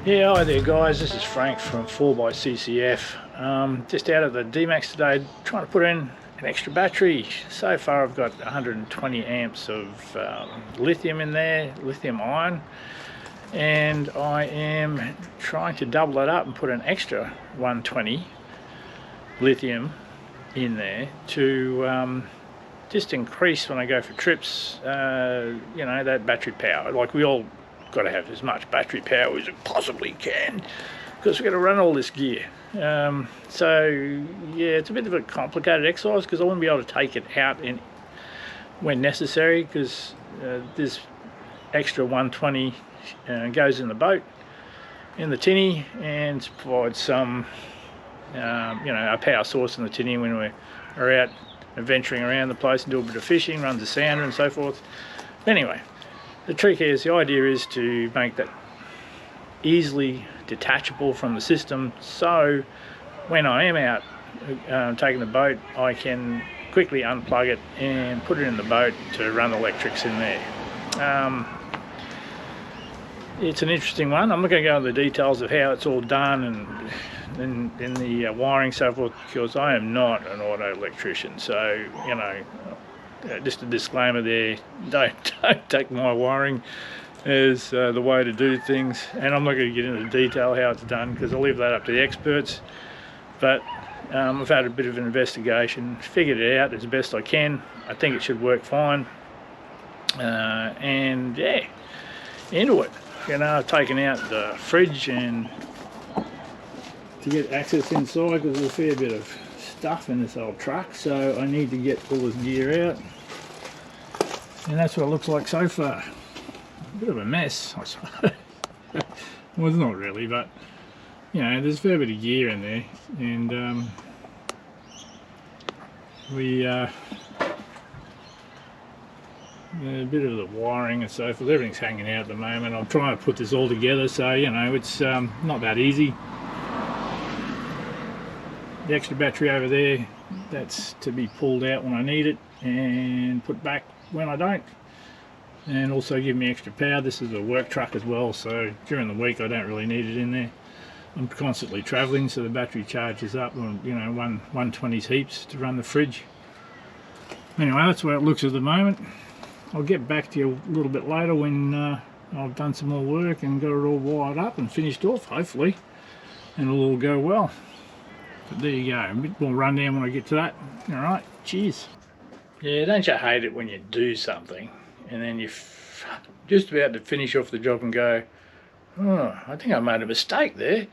Yeah, hi there guys, this is Frank from 4xCCF. Just out of the D-Max today, trying to put in an extra battery. So far I've got 120 amps of lithium in there, lithium ion, and I am trying to double that up and put an extra 120 lithium in there to just increase when I go for trips, you know, that battery power. Like, we all got to have as much battery power as it possibly can, because we've got to run all this gear. So yeah, it's a bit of a complicated exercise, because I wouldn't be able to take it out when necessary, because this extra 120 goes in the boat, in the tinny, and provides some you know, a power source in the tinny when we're out adventuring around the place and do a bit of fishing, runs a sounder and so forth. Anyway, the trick is, the idea is to make that easily detachable from the system, so when I am out taking the boat, I can quickly unplug it and put it in the boat to run the electrics in there. It's an interesting one. I'm not going to go into the details of how it's all done and the wiring, so forth, because I am not an auto electrician. So, you know, just a disclaimer there, don't take my wiring as the way to do things, and I'm not going to get into detail how it's done, because I'll leave that up to the experts. But I've had a bit of an investigation, figured it out as best I can. I think it should work fine, and yeah, into it. You know, I've taken out the fridge and to get access inside, because there's a fair bit of stuff in this old truck, so I need to get all this gear out, and that's what it looks like so far. A bit of a mess, I suppose. Well, it's not really, but you know, there's a fair bit of gear in there, and a bit of the wiring and so forth, everything's hanging out at the moment. I'm trying to put this all together, so you know, it's not that easy. The extra battery over there, that's to be pulled out when I need it and put back when I don't, and also give me extra power. This is a work truck as well, so during the week I don't really need it in there. I'm constantly travelling, so the battery charges up on, you know, 120s heaps to run the fridge. Anyway, that's where it looks at the moment. I'll get back to you a little bit later when I've done some more work and got it all wired up and finished off, hopefully, and it'll all go well. But there you go, a bit more rundown when I get to that. Alright, cheers. Yeah, don't you hate it when you do something and then you're just about to finish off the job and go, oh, I think I made a mistake there,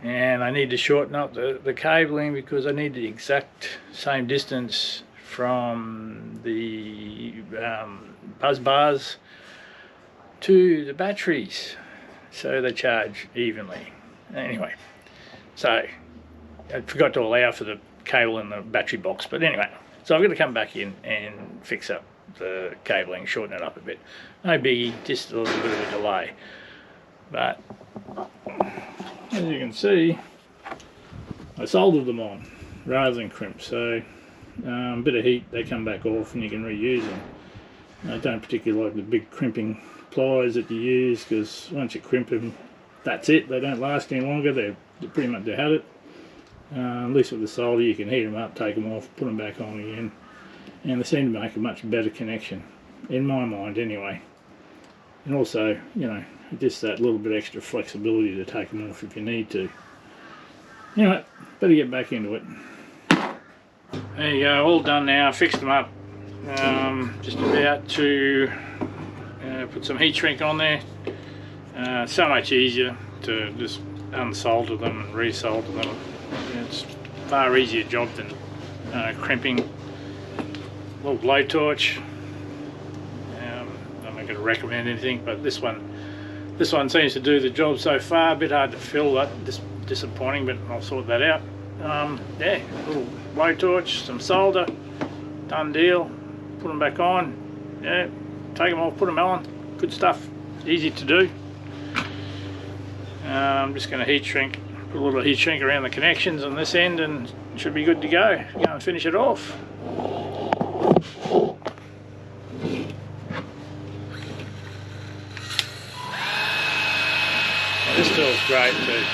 and I need to shorten up the cabling, because I need the exact same distance from the buzz bars to the batteries so they charge evenly. Anyway, so I forgot to allow for the cable in the battery box, but anyway, so I've got to come back in and fix up the cabling, shorten it up a bit. No biggie, just a little bit of a delay. But as you can see, I soldered them on rather than crimp, so a bit of heat, they come back off and you can reuse them. I don't particularly like the big crimping pliers that you use, because once you crimp them, that's it, they don't last any longer, they're pretty much had it. At least with the solder you can heat them up, take them off, put them back on again, and they seem to make a much better connection, in my mind anyway. And also, you know, just that little bit extra flexibility to take them off if you need to. Anyway, better get back into it. There you go, all done now, fixed them up. Just about to put some heat shrink on there. So much easier to just unsolder them and resolder them. It's a far easier job than crimping. A little blowtorch. I'm not going to recommend anything, but this one seems to do the job so far. A bit hard to fill, that disappointing, but I'll sort that out. Yeah, a little blowtorch, some solder, done deal. Put them back on. Yeah, take them off, put them on. Good stuff. Easy to do. I'm just going to heat shrink. Put a little heat shrink around the connections on this end, and it should be good to go. Go and finish it off. great too.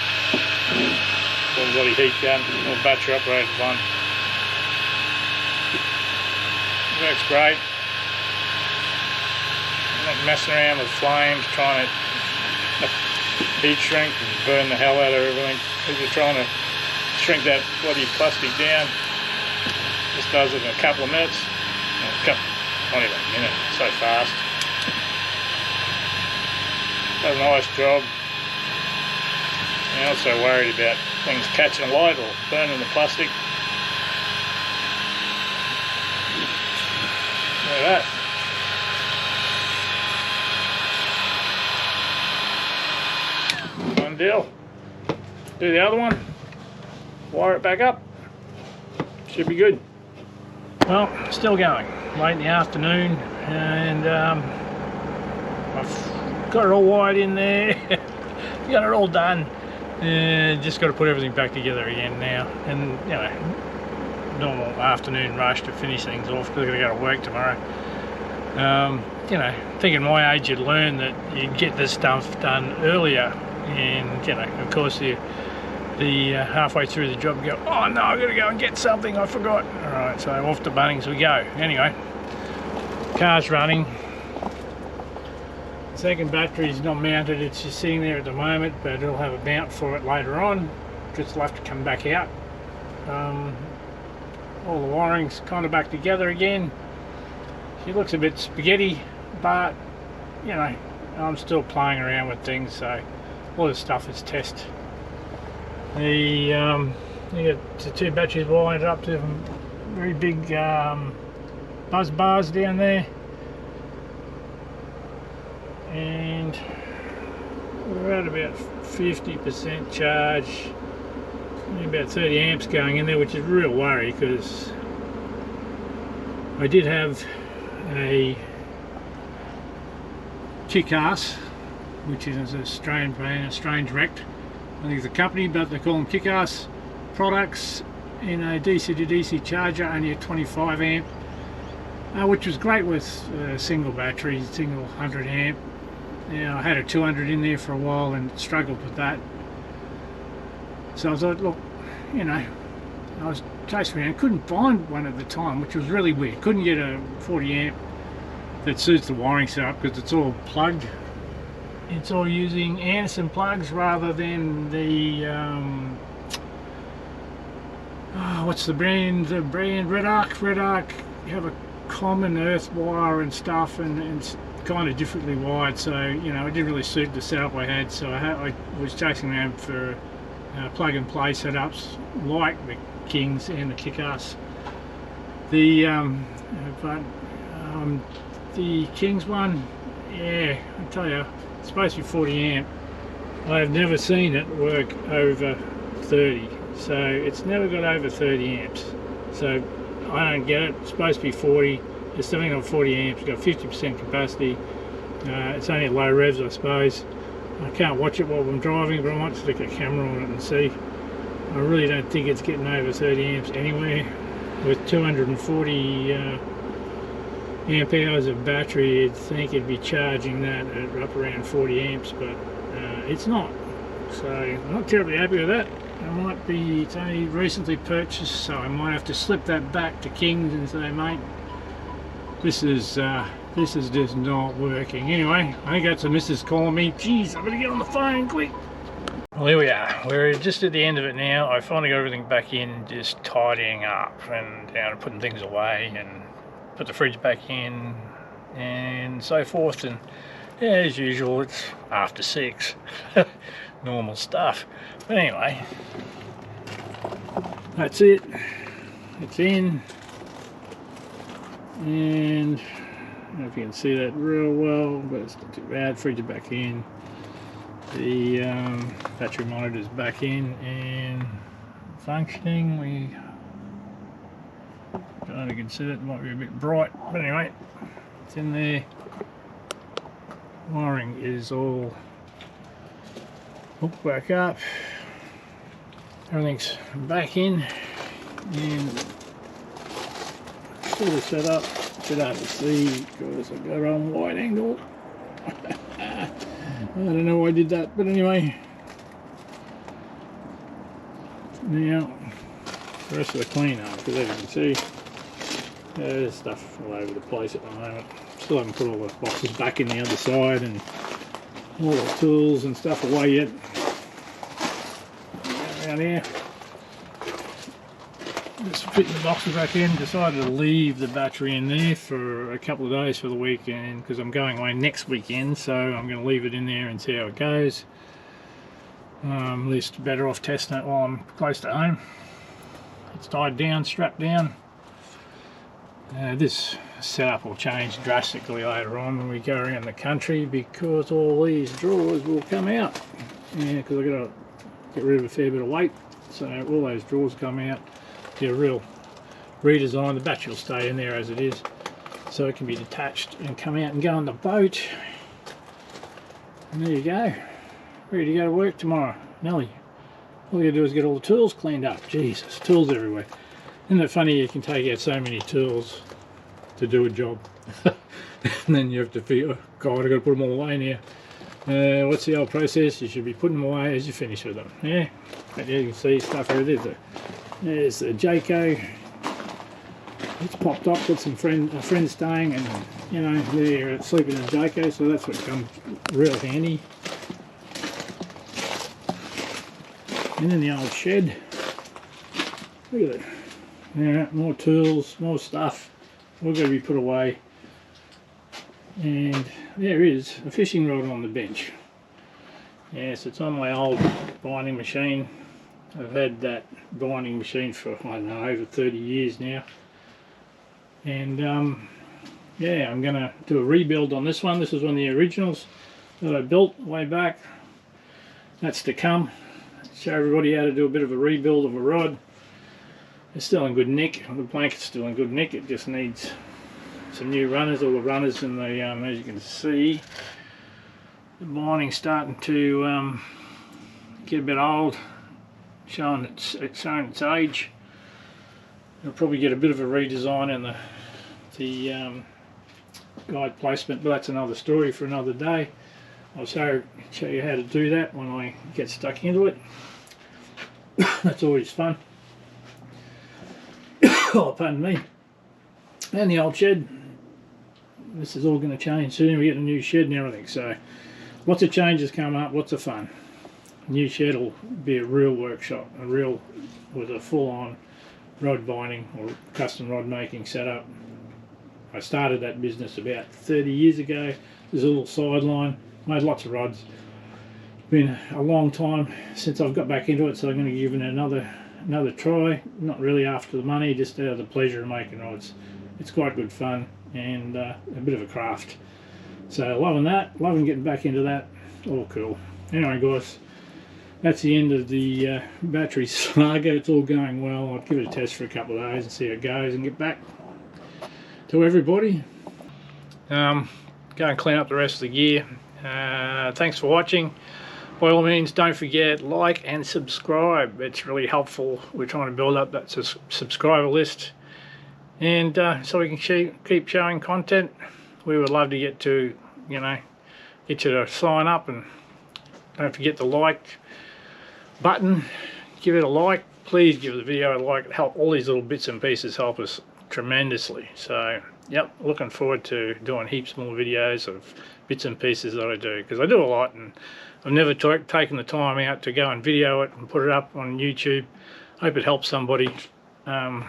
Full body heat gun, or battery operated one. Works great. I'm not messing around with flames, trying to heat shrink and burn the hell out of everything. If you're trying to shrink that bloody plastic down, this does it in a couple of minutes. Not even a minute, so fast. Does a nice job. I'm not so worried about things catching alight or burning the plastic. Look at that. One deal. Do the other one. Wire it back up. Should be good. Well, still going. Late in the afternoon, and I've got it all wired in there. Got it all done. Just got to put everything back together again now, and you know, normal afternoon rush to finish things off because I've got to go to work tomorrow. You know, thinking my age you'd learn that you'd get this stuff done earlier, and you know, of course the halfway through the job you go, oh no, I've got to go and get something, I forgot. Alright, so off to Bunnings we go. Anyway, car's running. Second battery's not mounted, it's just sitting there at the moment, but it'll have a mount for it later on. Just will have to come back out. All the wiring's kind of back together again. She looks a bit spaghetti, but you know, I'm still playing around with things, so all this stuff is test. You got the two batteries wired up to very big buzz bars down there, and we're at about 50% charge, about 30 amps going in there, which is a real worry because I did have a kick-ass, which is an Australian brand, Australian Direct. I think it's a company, but they call them kick-ass products, in a DC to DC charger, only a 25 amp, which was great with single battery, single 100 amp. Now I had a 200 in there for a while and struggled with that. So I thought, look, you know, I was chasing around, couldn't find one at the time, which was really weird. Couldn't get a 40 amp that suits the wiring setup because it's all plugged. It's all using Anderson plugs rather than the what's the brand? The brand Red Arc. Red Arc, you have a common earth wire and stuff, and it's kind of differently wired. So you know, it didn't really suit the setup I had. So I was chasing around for plug and play setups like the Kings and the Kick-Ass. The Kings one, yeah, I tell you, it's supposed to be 40 amp. I have never seen it work over 30, so it's never got over 30 amps. So I don't get it. It's supposed to be 40. It's still on 40 amps. It's got 50% capacity. It's only at low revs, I suppose. I can't watch it while I'm driving, but I might stick a camera on it and see. I really don't think it's getting over 30 amps anywhere. With 240 amp hours of battery, you'd think it'd be charging that at up around 40 amps, but it's not. So I'm not terribly happy with that. It's only recently purchased, so I might have to slip that back to Kings and say, mate, this is just not working. Anyway, I think that's a missus calling me. Jeez, I better get on the phone quick. Well, here we are. We're just at the end of it now. I finally got everything back in, just tidying up and putting things away, and put the fridge back in and so forth. And yeah, as usual, it's after 6. Normal stuff. But anyway, that's it. It's in. And I don't know if you can see that real well, but it's not too bad. Fridge is back in. The battery monitor is back in and functioning. I don't know if you can see that, it might be a bit bright, but anyway, it's in there. Wiring is all hooked back up. Everything's back in and sort of set up. It's a bit hard to see because I've got it on wide angle. I don't know why I did that, but anyway, Now, the rest of the cleanup, because as you can see, there's stuff all over the place at the moment. Still haven't put all the boxes back in the other side and all the tools and stuff away yet. Around here, just fitting the boxes back in. Decided to leave the battery in there for a couple of days for the weekend because I'm going away next weekend, so I'm going to leave it in there and see how it goes. At least better off testing it while I'm close to home. It's tied down, strapped down. This setup will change drastically later on when we go around the country, because all these drawers will come out. Yeah, because I've got to get rid of a fair bit of weight, so all those drawers come out. Do a real redesign. The battery will stay in there as it is, so it can be detached and come out and go on the boat. And there you go, ready to go to work tomorrow. Nelly, all you gotta do is get all the tools cleaned up. Jesus, tools everywhere. Isn't it funny you can take out so many tools to do a job and then you have to feel, oh God, I've got to put them all away now. What's the old process? You should be putting them away as you finish with them. Yeah, but you can see stuff over there. There's the Jayco. It's popped up, got some a friend staying, and you know, they're sleeping in the Jayco, so that's what comes real handy. And then the old shed. Look at it. Yeah, more tools, more stuff. All got to be put away. And there is a fishing rod on the bench. Yes, it's on my old binding machine. I've had that binding machine for, I don't know, over 30 years now. And yeah, I'm going to do a rebuild on this one. This is one of the originals that I built way back. That's to come. Show everybody how to do a bit of a rebuild of a rod. It's still in good nick. The blanket's still in good nick. It just needs some new runners. All the runners in the, as you can see, the binding's starting to get a bit old, showing its age. It'll probably get a bit of a redesign in the guide placement, but that's another story for another day. I'll show you how to do that when I get stuck into it. That's always fun. Oh, pardon me. And the old shed. This is all going to change soon. We get a new shed and everything, so lots of changes come up, lots of fun. New shed will be a real workshop, with a full-on rod binding or custom rod making setup. I started that business about 30 years ago. There's a little sideline. Made lots of rods. Been a long time since I've got back into it, so I'm going to give it another try. Not really after the money, just out of the pleasure of making rods. It's quite good fun and a bit of a craft. So loving that, loving getting back into that. All cool. Anyway guys, that's the end of the battery saga. It's all going well. I'll give it a test for a couple of days and see how it goes and get back to everybody. Go and clean up the rest of the gear. Thanks for watching. By all means, don't forget, like and subscribe. It's really helpful. We're trying to build up that subscriber list, and so we can keep showing content. We would love to get to, get you to sign up, and don't forget the like button. Give it a like. Please give the video a like. Help, all these little bits and pieces help us tremendously. So yep, looking forward to doing heaps more videos of bits and pieces that I do, because I do a lot and I've never taken the time out to go and video it and put it up on YouTube. Hope it helps somebody, and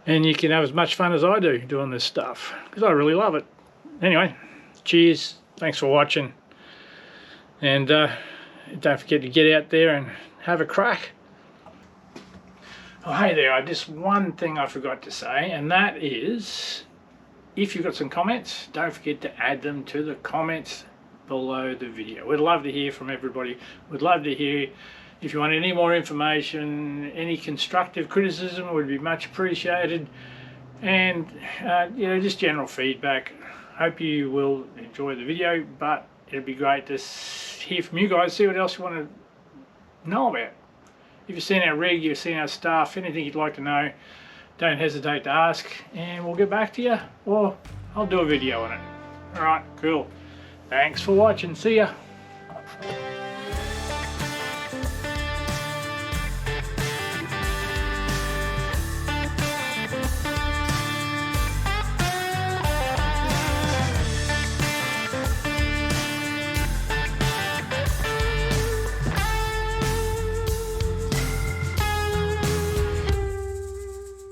you can have as much fun as I do doing this stuff, because I really love it. Anyway, cheers, thanks for watching, and don't forget to get out there and have a crack. Oh, hey there, just one thing I forgot to say, and that is, if you've got some comments, don't forget to add them to the comments below the video. We'd love to hear from everybody. We'd love to hear if you want any more information, any constructive criticism would be much appreciated, and just general feedback. Hope you will enjoy the video, but it'd be great to hear from you guys, see what else you want to know about. If you've seen our rig, you've seen our stuff, anything you'd like to know, don't hesitate to ask, and we'll get back to you, or I'll do a video on it. Alright, cool. Thanks for watching. See ya.